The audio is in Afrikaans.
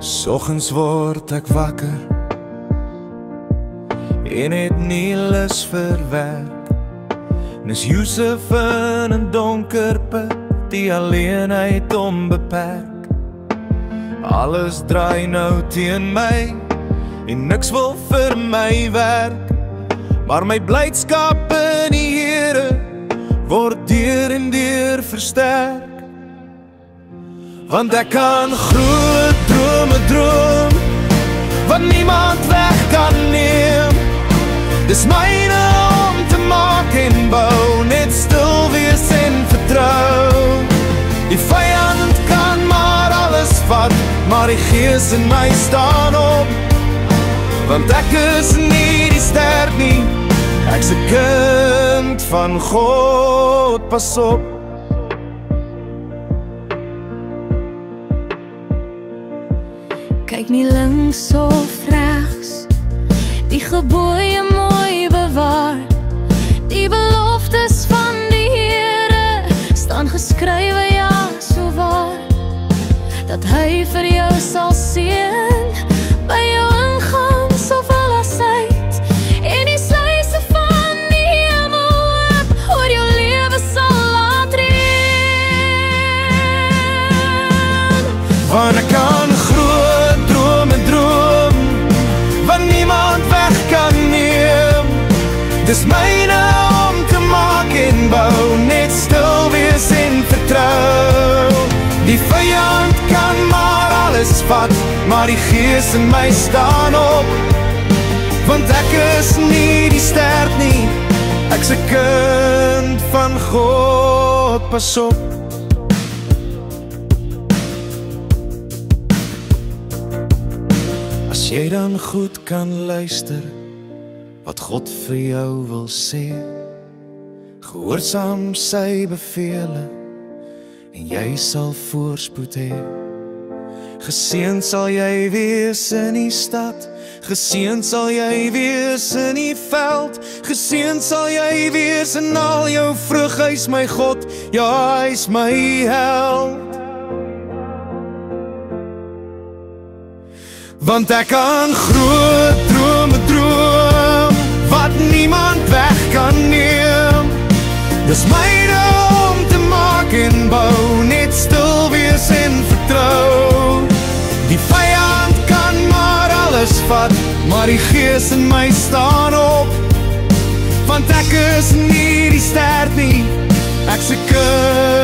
Soggens word ek wakker en het nie lus vir werk. Nis Josef in 'n donker put, die alleenheid onbeperk. Alles draai nou teen my en niks wil vir my werk. Maar my blydskap in die Here word deur en deur versterk. Want ek kan groot drome droom wat niemand weg kan neem. Dis myne om te maak en bou, net stil wees en vertrou. Die vyand kan maar alles vat, maar die Gees in my staan op. Want ek is nie die ster nie, ek's 'n kind van God, pas op. Kyk nie links of regs, die gebooie mooi bewaar. Die beloftes van die Here staan geskrywe, ja, so waar. Dat hy vir jou sal seën, by jou ingangs of alles uit. En die sluise van die hemel oop, oor jou lewe sal laat reën. Want ek kan groot drome droom wat niemand weg kan neem. Dis myne om te maak en bou, net stil wees en vertrou. Die vyand kan maar alles vat, maar die Gees in my staan op. Want ek is nie die ster nie, ek's 'n kind van God, pas op. As jy dan goed kan luister wat God vir jou wil sê, gehoorsaam sy bevele en jy sal voorspoed hê. Geseënd sal jy wees in die stad, geseënd sal jy wees in die veld, geseënd sal jy wees in al jou vrug. Hy's my God, ja, hy's my held. Want ek kan groot drome droom wat niemand weg kan neem. Dis myne om te maak en bou, net stil wees en vertrou. Die vyand kan maar alles vat, maar die Gees in my staan op. Want ek is nie die ster nie, ek's 'n kind